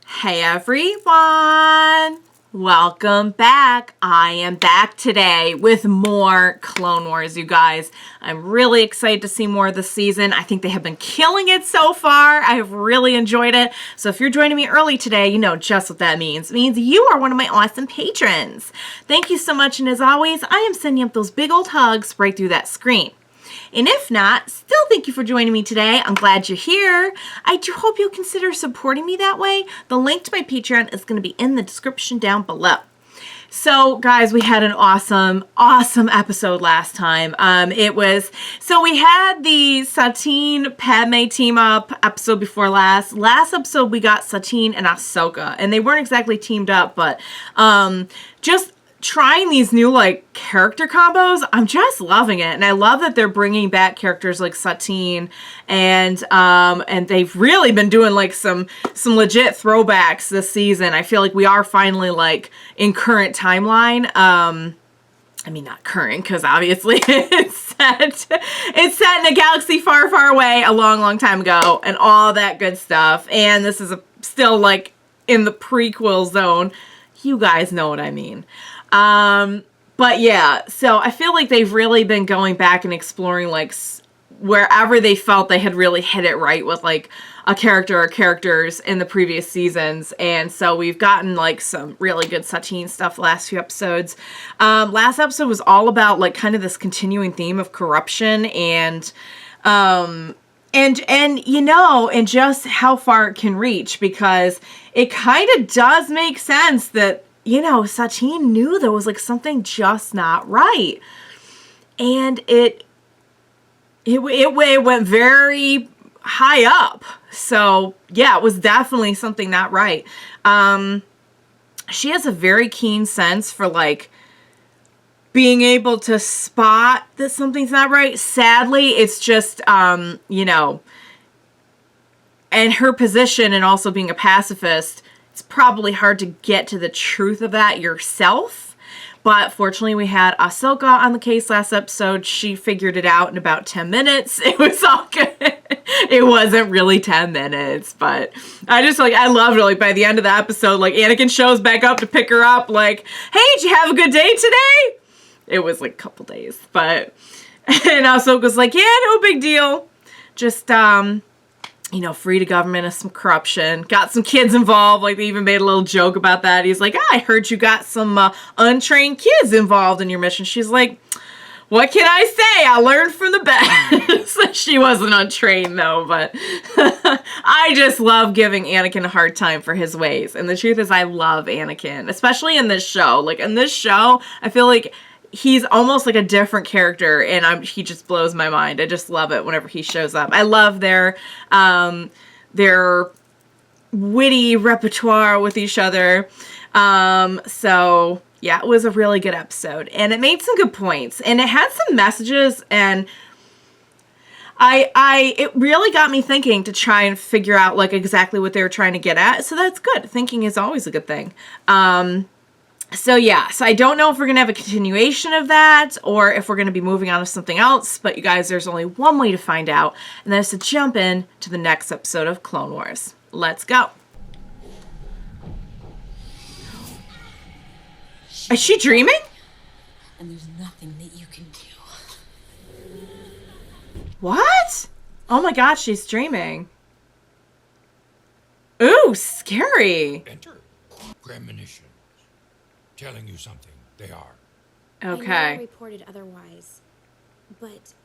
Hey everyone! Welcome back. I am back today with more Clone Wars, you guys. I'm really excited to see more of this season. I think they have been killing it so far. I have really enjoyed it. So if you're joining me early today, you know just what that means. It means you are one of my awesome patrons. Thank you so much, and as always, I am sending up those big old hugs right through that screen. And if not, still thank you for joining me today. I'm glad you're here. I do hope you'll consider supporting me that way. The link to my Patreon is going to be in the description down below. So guys, we had an awesome episode last time. We had the Satine Padme team up episode before last. Last episode we got Satine and Ahsoka, and they weren't exactly teamed up, but just trying these new character combos, I'm just loving it. And I love that they're bringing back characters like Satine, and they've really been doing some legit throwbacks this season. I feel like we are finally in current timeline. I mean, not current, because obviously it's set in a galaxy far, far away a long, long time ago, and all that good stuff. And this is still in the prequel zone. You guys know what I mean. But yeah, so I feel like they've really been going back and exploring wherever they felt they had really hit it right with a character or characters in the previous seasons. And so we've gotten some really good Satine stuff the last few episodes. Last episode was all about kind of this continuing theme of corruption and just how far it can reach, because it kind of does make sense that Satine knew there was something just not right, and it went very high up. So yeah, it was definitely something not right. She has a very keen sense for being able to spot that something's not right. Sadly, it's just and her position, and also being a pacifist, it's probably hard to get to the truth of that yourself. But fortunately, we had Ahsoka on the case last episode. She figured it out in about 10 minutes. It was all good. It wasn't really 10 minutes, but I just I loved it. By the end of the episode, Anakin shows back up to pick her up. Hey, did you have a good day today? It was a couple days, but and Ahsoka's yeah, no big deal. Just freed a government of some corruption, got some kids involved. They even made a little joke about that. He's I heard you got some untrained kids involved in your mission. She's what can I say? I learned from the best. She wasn't untrained though, but I just love giving Anakin a hard time for his ways. And the truth is, I love Anakin, especially in this show. In this show, I feel he's almost a different character, and he just blows my mind. I just love it whenever he shows up. I love their witty repertoire with each other. So yeah, it was a really good episode, and it made some good points, and it had some messages, and it really got me thinking to try and figure out exactly what they were trying to get at. So that's good. Thinking is always a good thing. So yeah, so I don't know if we're going to have a continuation of that, or if we're going to be moving on to something else, but you guys, there's only one way to find out, and that is to jump in to the next episode of Clone Wars. Let's go. Is she dreaming? And there's nothing that you can do. What? Oh my god, she's dreaming. Ooh, scary. Enter. Premonitions. Telling you something, they are. Okay. I know I reported otherwise, but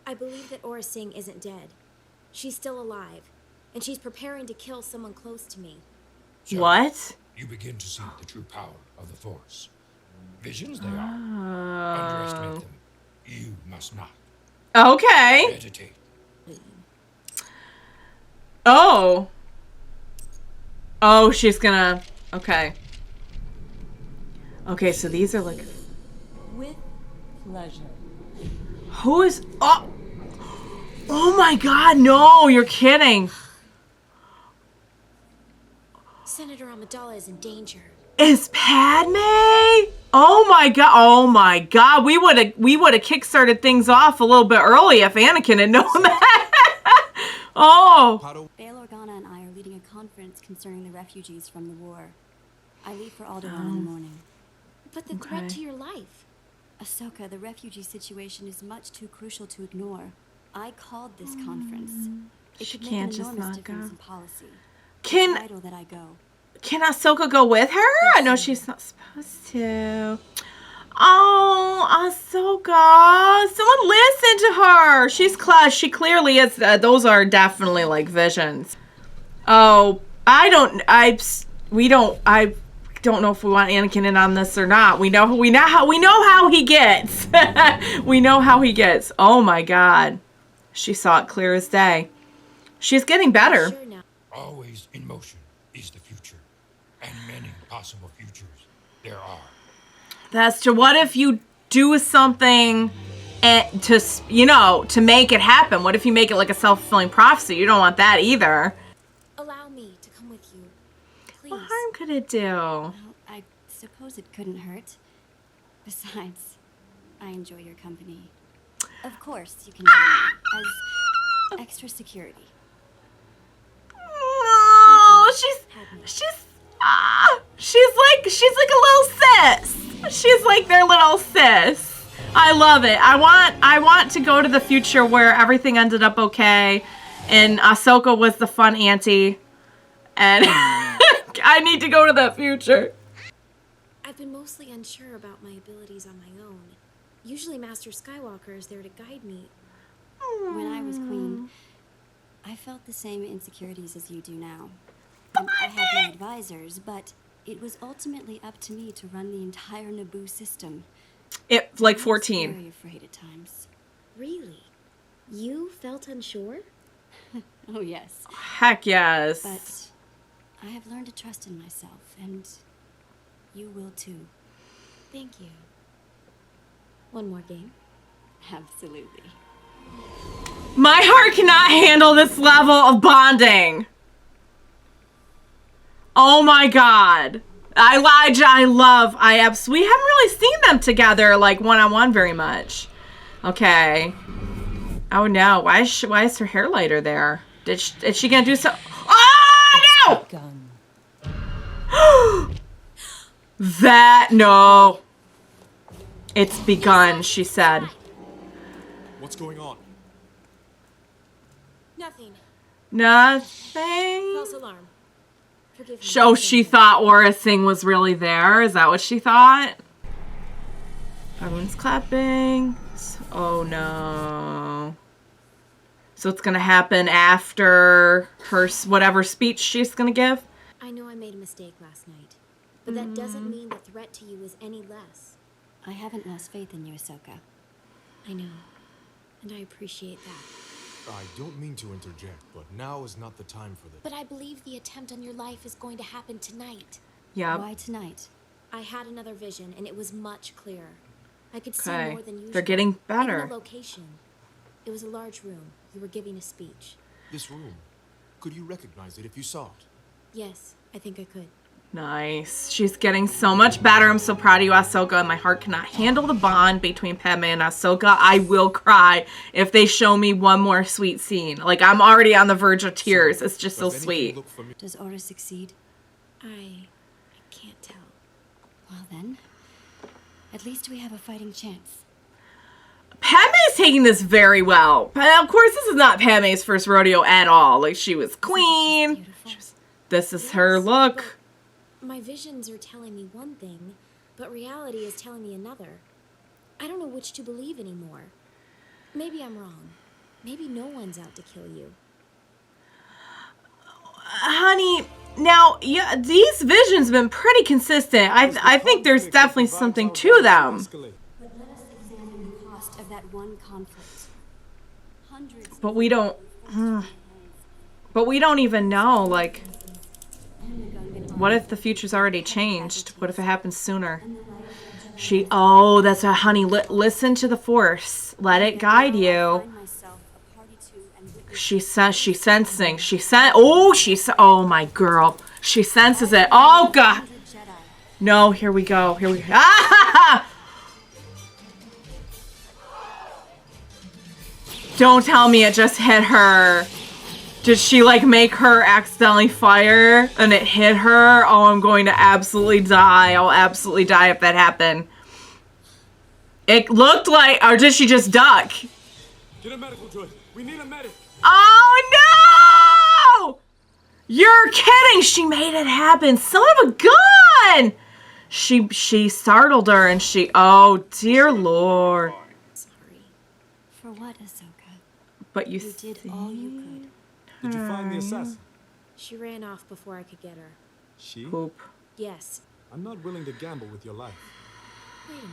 I believe that Aurra Sing isn't dead. She's still alive, and she's preparing to kill someone close to me. So, what? You begin to see the true power of the Force. Visions they are. Underestimate them. You must not. Okay. Meditate. Oh. Oh, she's gonna... Okay. Okay, so these are With pleasure. Who is... Oh! Oh my god, no! You're kidding. Senator Amidala is in danger. Is Padme? Oh my god! Oh my god! We would have kickstarted things off a little bit early if Anakin had known that. Oh. Bail Organa and I are leading a conference intelligence concerning the refugees from the war. I leave for Alderaan in the morning. But the threat to your life. Ahsoka, the refugee situation is much too crucial to ignore. I called this conference. It She could make can't an just enormous not difference go. in policy. Can Vital that I go. Ahsoka go with her? I know she's not supposed to. Oh, Ahsoka! Someone listen to her. She's class. She clearly is. Those are definitely like visions. Oh, I don't know if we want Anakin in on this or not. We know how he gets. We know how he gets. Oh my God, she saw it clear as day. She's getting better. Sure now. Always in motion is the future, and many possible futures there are. That's true. What if you do something to make it happen? What if you make it like a self-fulfilling prophecy? You don't want that either. Allow me to come with you. Please. What harm could it do? Well, I suppose it couldn't hurt. Besides, I enjoy your company. Of course, you can join me as extra security. No, she's like a little sis. She's like their little sis. I love it. I want to go to the future where everything ended up okay, and Ahsoka was the fun auntie, and I need to go to that future. I've been mostly unsure about my abilities on my own. Usually Master Skywalker is there to guide me. When I was queen, I felt the same insecurities as you do now. I had my advisors, but it was ultimately up to me to run the entire Naboo system. It like I was 14. very afraid at times. Really? You felt unsure? Oh yes, Heck yes. but I have learned to trust in myself, and you will too. Thank you. One more game? Absolutely. My heart cannot handle this level of bonding. Oh my God. We haven't really seen them together like one-on-one very much. Okay. Oh no, why is her hair lighter there? Is she gonna do so? Oh no! No. It's begun, she said. What's going on? Nothing. Nothing. False alarm. Forgive me. Oh, she thought Aurra Sing was really there. Is that what she thought? Everyone's clapping. Oh no. So it's gonna happen after her whatever speech she's gonna give? I know I made a mistake last night, but that doesn't mean the threat to you is any less. I haven't lost faith in you, Ahsoka. I know, and I appreciate that. I don't mean to interject, but now is not the time for this. But I believe the attempt on your life is going to happen tonight. Yep. Why tonight? I had another vision, and it was much clearer. I could see Okay. more than usual. They're getting better. Even the location. It was a large room. You were giving a speech. This room, could you recognize it if you saw it? Yes, I think I could. Nice. She's getting so much better. I'm so proud of you, Ahsoka. My heart cannot handle the bond between Padme and Ahsoka. I will cry if they show me one more sweet scene. Like, I'm already on the verge of tears. It's just so Does anything sweet. look familiar? Does Aurra succeed? I can't tell. Well then, at least we have a fighting chance. Padme's taking this very well. But of course, this is not Padme's first rodeo at all. Like, she was queen. Beautiful. This is her look. My visions are telling me one thing, but reality is telling me another. I don't know which to believe anymore. Maybe I'm wrong. Maybe no one's out to kill you. Honey, now, yeah, these visions have been pretty consistent. I think there's definitely something to them. But let us examine the cost of that one conflict. Hundreds. But we don't... But we don't even know, like... What if the future's already changed? What if it happens sooner? Oh, that's a honey. Listen to the Force. Let it guide you. She's sensing. Oh my girl. She senses it. Oh God. No, here we go. Ah! Don't tell me it just hit her. Did she like make her accidentally fire and it hit her? Oh, I'm going to absolutely die. I'll absolutely die if that happened. It looked like, or did she just duck? Get a medical joint. We need a medic. Oh no! You're kidding! She made it happen. Son of a gun! She startled her and she, oh dear Lord. Sorry. For what, Ahsoka? But you did all you could. Did you find the assassin? She ran off before I could get her. She? Poop. Yes. I'm not willing to gamble with your life. Wait a minute.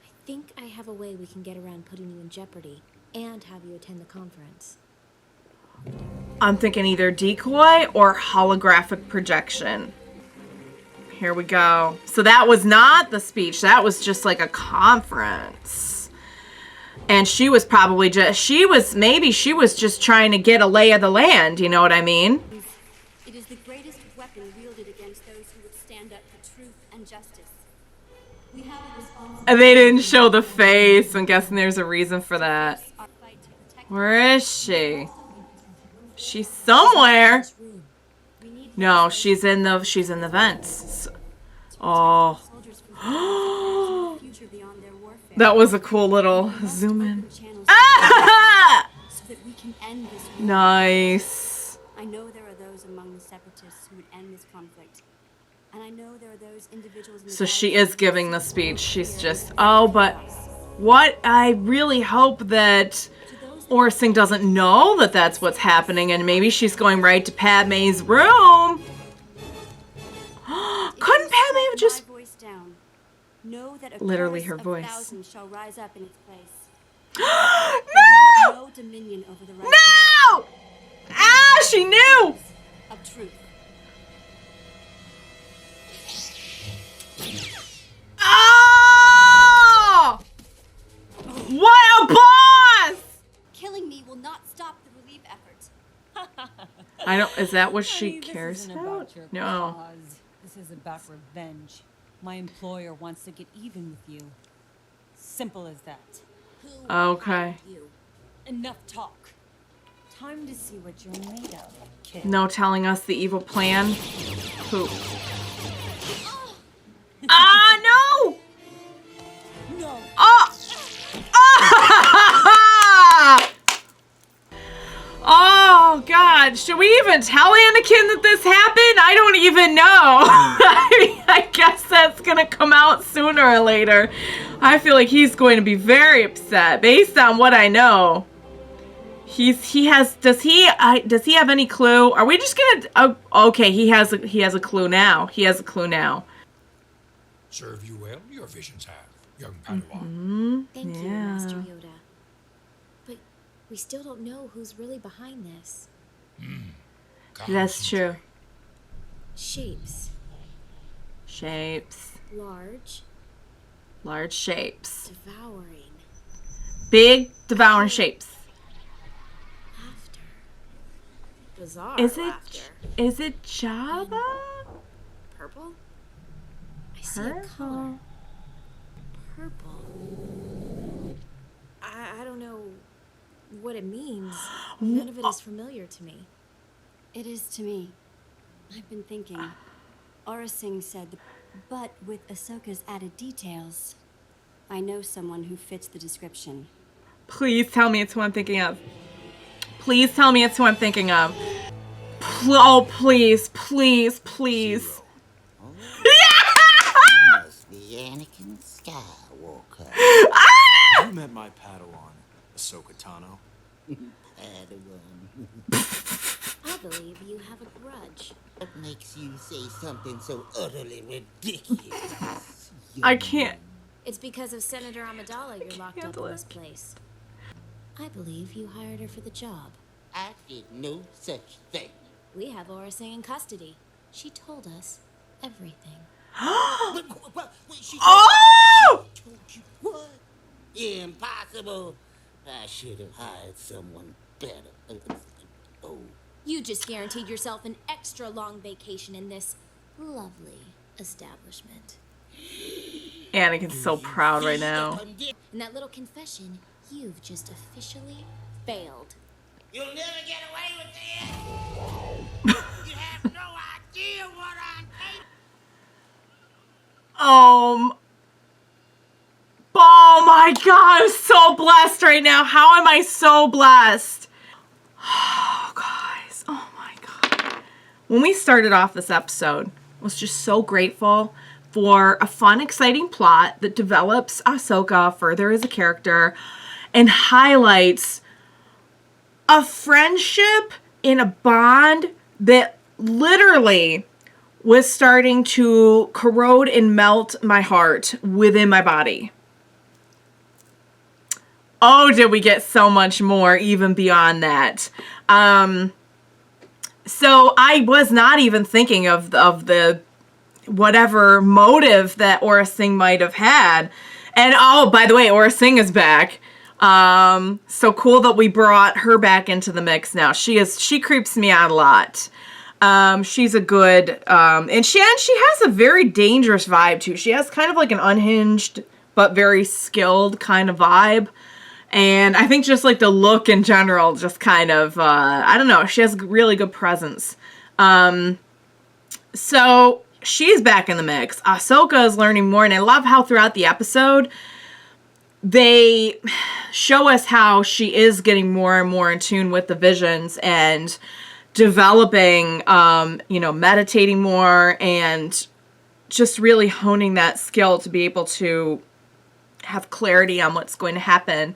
I think I have a way we can get around putting you in jeopardy and have you attend the conference. I'm thinking either decoy or holographic projection. Here we go. So that was not the speech. That was just like a conference. And she was probably just, maybe she was just trying to get a lay of the land. You know what I mean? It is the greatest weapon wielded against those who would stand up for truth and justice. We have a responsibility. And they didn't show the face. I'm guessing there's a reason for that. Our fight to protect Where is she? She's somewhere. This room. We need No, she's in the vents. Oh. soldiers from the future beyond their warfare. That was a cool little zoom in. Channels Ah! so that we can end this war. Nice. I know there are those among the separatists who would end this conflict. And I know there are those individuals in the So she galaxy is giving the speech. She's just, oh, but what? I really hope that Aurra Sing doesn't know that that's what's happening, and maybe she's going right to Padme's room. Couldn't Padme have just... My voice down. Know that a Literally chorus her of voice. thousands shall rise up in its place. No! No dominion over the right No! Ah, she knew! of truth. Oh! What a boss! Killing me will not stop the relief effort. I don't, is that what she Honey, this cares isn't about? your No. cause. This is about revenge. My employer wants to get even with you. Simple as that. Okay. Enough talk. Time to see what you're made of, kid. No telling us the evil plan. Poop. Ah, no! No. Oh! Ah! Oh, God. Should we even tell Anakin that this happened? I don't even know. I guess that's going to come out sooner or later. I feel like he's going to be very upset based on what I know. Does he have any clue? Are we just going to, okay, he has a clue now. He has a clue now. Serve you well, your visions have, young Padawan. Thank you, Yeah. Master Yoda. But we still don't know who's really behind this. That's true. Shapes. Shapes. Large. Large shapes. Devouring. Big, devouring shapes. Laughter. Bizarre Is it Jabba? Purple? I see a color. Purple. I don't know what it means. None of it is familiar to me. It is to me. I've been thinking. Aurra Sing said, but with Ahsoka's added details, I know someone who fits the description. Please tell me it's who I'm thinking of. Please tell me it's who I'm thinking of. Oh, please, please, please. You must be Anakin Skywalker. You met my Padawan, Ahsoka Tano. Padawan. I believe you have a grudge. What makes you say something so utterly ridiculous? I can't. It's because of Senator Amidala you're locked up handle in it. this place. I believe you hired her for the job. I did no such thing. We have Aurra Sing in custody. She told us everything. What? She Oh! told you what? Impossible. I should have hired someone better. Oh. You just guaranteed yourself an extra long vacation in this lovely establishment. Anakin's so proud right now. In that little confession, you've just officially failed. You'll never get away with this. You have no idea what I'm capable. Oh my God, I'm so blessed right now. How am I so blessed? Oh, guys, oh my God. When we started off this episode, I was just so grateful for a fun, exciting plot that develops Ahsoka further as a character and highlights a friendship in a bond that literally was starting to corrode and melt my heart within my body. Oh, did we get so much more even beyond that? So I was not even thinking of the whatever motive that Aurra Sing might have had. And oh, by the way, Aurra Sing is back. So cool that we brought her back into the mix now. She creeps me out a lot. She's a good, and she has a very dangerous vibe too. She has kind of like an unhinged but very skilled kind of vibe. And I think just like the look in general, just kind of, I don't know, she has really good presence. So she's back in the mix. Ahsoka is learning more, and I love how throughout the episode, they show us how she is getting more and more in tune with the visions and developing, meditating more and just really honing that skill to be able to have clarity on what's going to happen.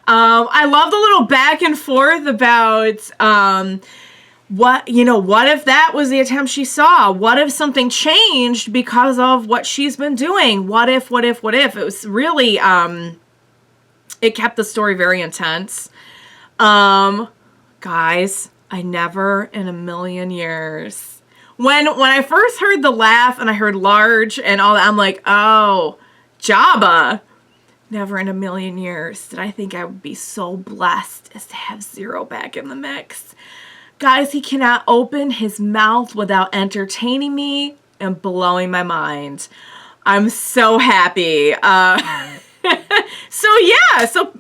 I love the little back and forth about what if that was the attempt she saw? What if something changed because of what she's been doing? What if? It was really, it kept the story very intense. Guys, I never in a million years. When I first heard the laugh and I heard large and all that, I'm like, oh, Jabba. Never in a million years did I think I would be so blessed as to have Zero back in the mix. Guys, he cannot open his mouth without entertaining me and blowing my mind. I'm so happy. So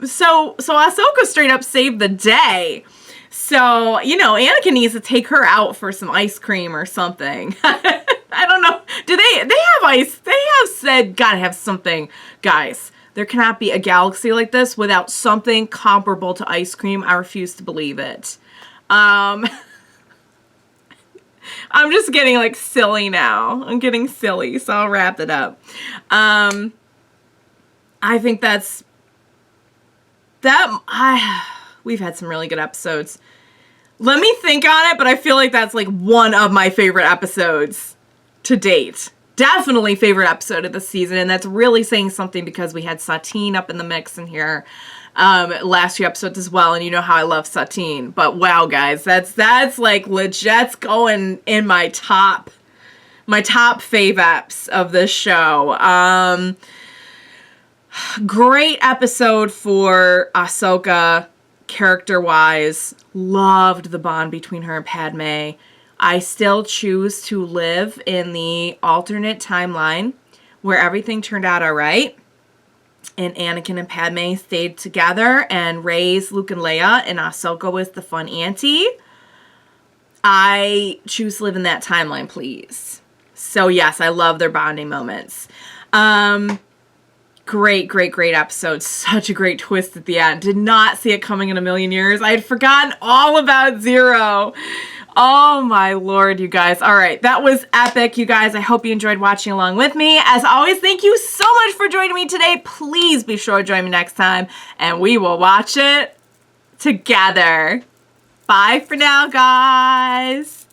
Ahsoka straight up saved the day. So, Anakin needs to take her out for some ice cream or something. I don't know. Do they have ice? They have said, gotta have something. Guys, there cannot be a galaxy like this without something comparable to ice cream. I refuse to believe it. I'm just getting like silly now. I'm getting silly, so I'll wrap it up. I think we've had some really good episodes. Let me think on it, but I feel like that's like one of my favorite episodes to date. Definitely favorite episode of the season, and that's really saying something because we had Satine up in the mix in here last few episodes as well, and you know how I love Satine. But wow, guys, that's like legit going in my top fave eps of this show. Great episode for Ahsoka, character-wise. Loved the bond between her and Padme. I still choose to live in the alternate timeline where everything turned out all right and Anakin and Padme stayed together and raised Luke and Leia and Ahsoka was the fun auntie. I choose to live in that timeline, please. So yes, I love their bonding moments. Great episode. Such a great twist at the end. Did not see it coming in a million years. I had forgotten all about Zero. Oh my Lord, you guys. All right, that was epic, you guys. I hope you enjoyed watching along with me. As always, thank you so much for joining me today. Please be sure to join me next time, and we will watch it together. Bye for now, guys.